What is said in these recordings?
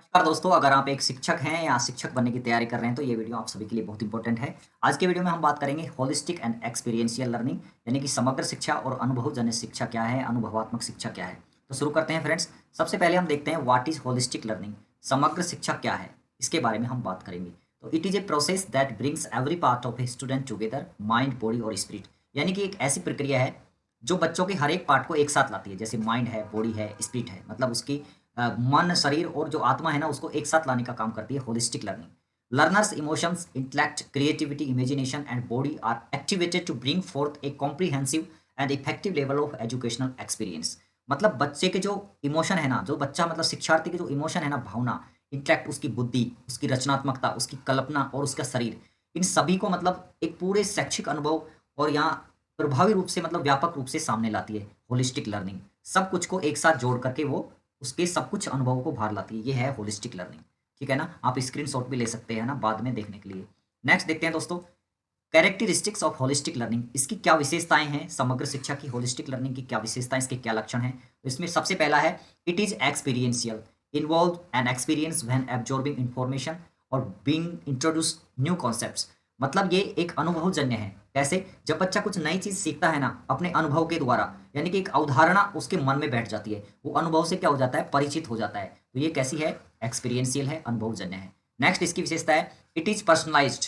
नमस्कार दोस्तों, अगर आप एक शिक्षक हैं या शिक्षक बनने की तैयारी कर रहे हैं तो ये वीडियो आप सभी के लिए बहुत इंपॉर्टेंट है। आज के वीडियो में हम बात करेंगे होलिस्टिक एंड एक्सपीरियंशियल लर्निंग, यानी कि समग्र शिक्षा और अनुभवजन्य शिक्षा क्या है, अनुभवात्मक शिक्षा क्या है। तो शुरू करते हैं फ्रेंड्स। सबसे पहले हम देखते हैं व्हाट इज होलिस्टिक लर्निंग, समग्र शिक्षा क्या है, इसके बारे में हम बात करेंगे। तो it is a process that brings every part of a student together, mind, body और स्पिरिट। यानी कि एक ऐसी प्रक्रिया है जो बच्चों के हर एक पार्ट को एक साथ लाती है, जैसे माइंड है, बॉडी है, स्पिरिट है, मतलब उसकी मन, शरीर और जो आत्मा है ना, उसको एक साथ लाने का काम करती है holistic learning. Learners emotions, intellect, creativity, imagination and body are activated to bring forth a comprehensive and effective level of educational experience. मतलब बच्चे के जो इमोशन है ना, जो बच्चा मतलब शिक्षार्थी के जो इमोशन है ना, भावना, इंटेलेक्ट, उसकी बुद्धि, उसकी रचनात्मकता, उसकी कल्पना और उसका शरीर, इन सभी को मतलब एक पूरे शैक्षिक अनुभव और यहाँ प्रभावी रूप से मतलब व्यापक रूप से सामने लाती है होलिस्टिक लर्निंग। सब कुछ को एक साथ जोड़ करके वो उसके सब कुछ अनुभवों को बाहर लाती है। ये है होलिस्टिक लर्निंग। ठीक है ना, आप स्क्रीनशॉट भी ले सकते हैं ना बाद में देखने के लिए। नेक्स्ट देखते हैं दोस्तों, कैरेक्टरिस्टिक्स ऑफ होलिस्टिक लर्निंग। इसकी क्या विशेषताएं हैं, समग्र शिक्षा की होलिस्टिक लर्निंग की क्या विशेषताएं, इसके क्या लक्षण हैं। तो इसमें सबसे पहला है it is experiential, involve an experience when absorbing information और बीइंग इंट्रोड्यूस न्यू कॉन्सेप्ट्स। मतलब ये एक अनुभवजन्य है। कैसे? जब बच्चा कुछ नई चीज सीखता है ना अपने अनुभव के द्वारा, यानी कि एक अवधारणा उसके मन में बैठ जाती है, वो अनुभव से क्या हो जाता है, परिचित हो जाता है। तो ये कैसी है? एक्सपीरियंशियल है, अनुभवजन्य है। नेक्स्ट इसकी विशेषता है it is personalised,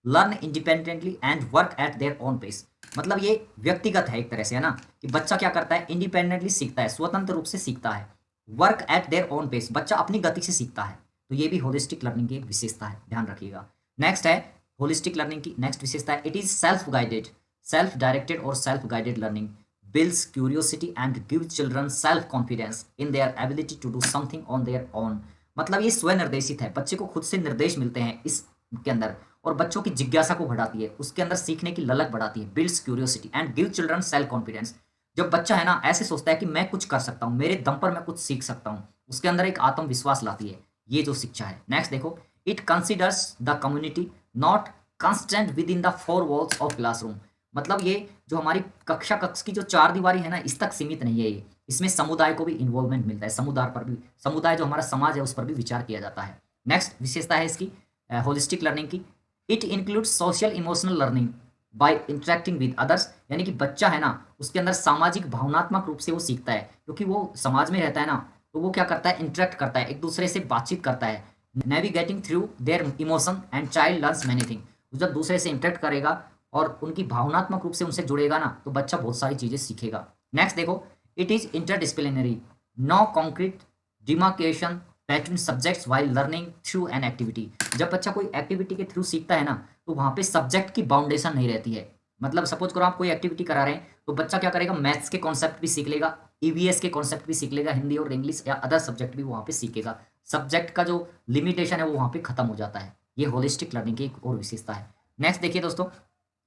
learn independently and work at their own pace. मतलब ये व्यक्तिगत है एक तरह से, है ना, कि बच्चा क्या करता है, इंडिपेंडेंटली सीखता है, स्वतंत्र रूप से सीखता है। Work at their own pace, बच्चा अपनी गति से सीखता है। तो ये भी होलिस्टिक लर्निंग की एक विशेषता है, ध्यान रखिएगा। नेक्स्ट है होलिस्टिक लर्निंग की नेक्स्ट विशेषता है it is self guided, self directed और self guided learning builds curiosity and gives children self confidence in their ability to do something on their own। मतलब ये स्वनिर्देशित है, बच्चे को खुद से निर्देश मिलते हैं इसके अंदर, और बच्चों की जिज्ञासा को बढ़ाती है, उसके अंदर सीखने की ललक बढ़ाती है। Builds curiosity and give children self confidence. जब बच्चा है ना ऐसे सोचता है कि मैं कुछ कर सकता हूँ, मेरे दम पर मैं कुछ सीख सकता हूँ, उसके अंदर एक आत्मविश्वास लाती है। ये जो शिक्षा है। नेक्स्ट देखो, it considers the community not constant within the four walls of classroom. मतलब ये जो हमारी कक्ष की जो चार दीवारी है ना, इस तक सीमित नहीं है ये, इसमें समुदाय को भी इन्वॉल्वमेंट मिलता है, समुदाय पर भी, समुदाय जो हमारा समाज है उस पर भी विचार किया जाता है। नेक्स्ट विशेषता है इसकी होलिस्टिक लर्निंग की it includes social emotional learning by interacting with others. यानी कि बच्चा है ना उसके अंदर सामाजिक भावनात्मक रूप से वो सीखता है, क्योंकि वो समाज में रहता है ना, तो वो क्या करता है, इंटरेक्ट करता है, एक दूसरे से बातचीत करता है। Navigating through their emotion and child learns many thing. जब दूसरे से इंटरेक्ट करेगा और उनकी भावनात्मक रूप से उनसे जुड़ेगा ना, तो बच्चा बहुत सारी चीजें सीखेगा। नेक्स्ट देखो, it is interdisciplinary, no concrete demarcation between subjects while learning through an activity. जब बच्चा कोई एक्टिविटी के थ्रू सीखता है ना, तो वहां पे सब्जेक्ट की बाउंडेशन नहीं रहती है। मतलब सपोज करो आप कोई एक्टिविटी करा रहे हैं, तो बच्चा क्या करेगा, मैथ्स के कॉन्सेप्ट भी सीख लेगा, ईवीएस के कॉन्सेप्ट भी सीख लेगा, हिंदी और इंग्लिश या अदर सब्जेक्ट भी वहां पे सीखेगा। सब्जेक्ट का जो लिमिटेशन है वो वहां पे खत्म हो जाता है। ये होलिस्टिक लर्निंग की एक और विशेषता है। नेक्स्ट देखिए दोस्तों,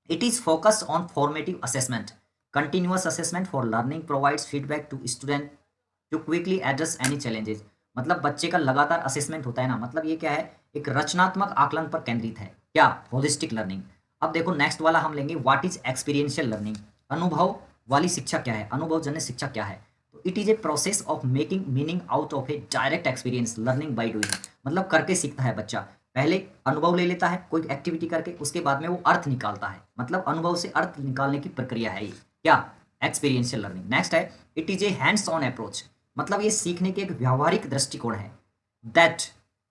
it is focused on formative assessment, continuous assessment for learning provides feedback to student to quickly address any challenges। मतलब बच्चे का लगातार असेसमेंट होता है ना, मतलब ये क्या है, एक रचनात्मक आकलन पर केंद्रित है, क्या, होलिस्टिक लर्निंग। अब देखो नेक्स्ट वाला हम लेंगे व्हाट इज एक्सपीरियंशियल लर्निंग, अनुभव वाली शिक्षा क्या है, अनुभवजन्य शिक्षा क्या है। तो it is a process of making meaning out of A direct experience, learning by doing. मतलब करके सीखता है बच्चा, पहले अनुभव ले लेता है कोई एक्टिविटी करके, उसके बाद में वो अर्थ निकालता है, मतलब अनुभव से अर्थ निकालने की प्रक्रिया है ये, क्या, एक्सपीरियंशियल लर्निंग। नेक्स्ट है it is a hands on approach. मतलब ये सीखने के एक व्यावहारिक दृष्टिकोण है that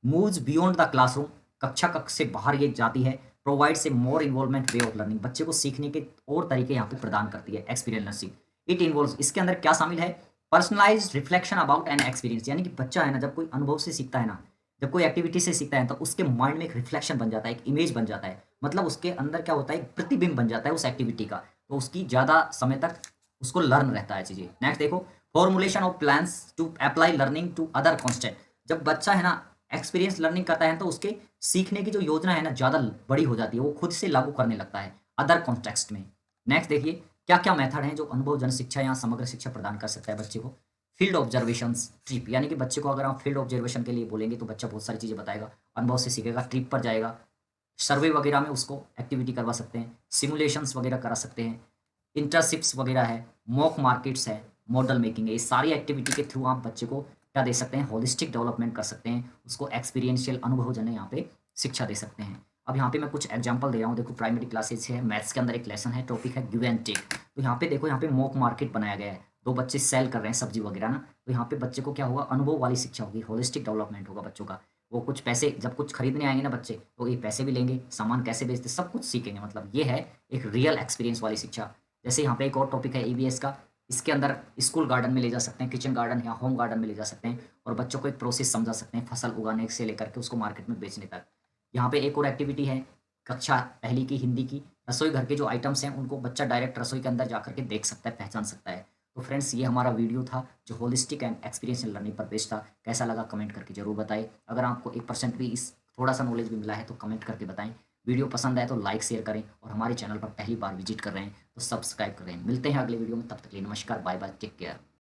moves beyond the classroom, कक्षा कक्ष से बाहर ये जाती है। Provides a more involvement way of learning, बच्चे को सीखने के और तरीके यहाँ पे प्रदान करती है एक्सपीरियंस लर्निंग। इट इन्वॉल्व्स, इसके अंदर क्या शामिल है, personalised reflection about an experience. यानी कि बच्चा है ना जब कोई अनुभव से सीखता है ना, जब कोई एक्टिविटी से सीखता है, तो उसके माइंड में एक रिफ्लेक्शन बन जाता है, एक इमेज बन जाता है, मतलब उसके अंदर क्या होता है, एक प्रतिबिंब बन जाता है उस एक्टिविटी का, तो उसकी ज़्यादा समय तक उसको लर्न रहता है चीज़ें। नेक्स्ट देखो, formulation of plans to apply learning to other constant. जब बच्चा है ना एक्सपीरियंस लर्निंग करता है, तो उसके सीखने की जो योजना है ना ज़्यादा बड़ी हो जाती है, वो खुद से लागू करने लगता है अदर कॉन्टेक्स्ट में। नेक्स्ट देखिए, क्या क्या मेथड हैं जो अनुभवजन शिक्षा या समग्र शिक्षा प्रदान कर सकता है बच्चे को। फील्ड ऑब्जर्वेशंस, ट्रिप, यानी कि बच्चे को अगर आप फील्ड ऑब्जर्वेशन के लिए बोलेंगे तो बच्चा बहुत सारी चीज़ें बताएगा, अनुभव से सीखेगा, ट्रिप पर जाएगा, सर्वे वगैरह में उसको एक्टिविटी करवा सकते हैं, सिमुलेशंस वगैरह करा सकते हैं, इंटर्नशिप्स वगैरह है, मॉक मार्केट्स है, मॉडल मेकिंग है। ये सारी एक्टिविटी के थ्रू आप बच्चे को क्या दे सकते हैं, होलिस्टिक डेवलपमेंट कर सकते हैं, उसको एक्सपीरियंशियल अनुभवजन्य यहाँ पे शिक्षा दे सकते हैं। अब यहाँ पे मैं कुछ एग्जांपल दे रहा हूँ। देखो प्राइमरी क्लासेस है, मैथ्स के अंदर एक लेसन है, टॉपिक है गिव एंड टेक। तो यहाँ पे देखो, यहाँ पे मॉक मार्केट बनाया गया है, दो बच्चे सेल कर रहे हैं सब्जी वगैरह ना। तो यहाँ पे बच्चे को क्या होगा, अनुभव वाली शिक्षा होगी, होलिस्टिक डेवलपमेंट होगा बच्चों का। वो कुछ पैसे जब कुछ खरीदने आएंगे ना बच्चे, तो ये पैसे भी लेंगे, सामान कैसे बेचते, सब कुछ सीखेंगे। मतलब ये है एक रियल एक्सपीरियंस वाली शिक्षा। जैसे यहाँ पे एक और टॉपिक है ईवीएस का, इसके अंदर स्कूल गार्डन में ले जा सकते हैं, किचन गार्डन या होम गार्डन में ले जा सकते हैं, और बच्चों को एक प्रोसेस समझा सकते हैं, फसल उगाने से लेकर के उसको मार्केट में बेचने तक। यहाँ पे एक और एक्टिविटी है, कक्षा पहली की हिंदी की, रसोई घर के जो आइटम्स हैं उनको बच्चा डायरेक्ट रसोई के अंदर जाकर के देख सकता है, पहचान सकता है। तो फ्रेंड्स, ये हमारा वीडियो था जो होलिस्टिक एंड एक्सपीरियंशियल लर्निंग पर बेस्ड था। कैसा लगा कमेंट करके जरूर बताएं। अगर आपको 1% भी इस थोड़ा सा नॉलेज भी मिला है तो कमेंट करके बताएं। वीडियो पसंद आए तो लाइक शेयर करें, और हमारे चैनल पर पहली बार विजिट कर रहे हैं तो सब्सक्राइब करें। मिलते हैं अगले वीडियो में, तब तक के लिए नमस्कार, बाय बाय, टेक केयर।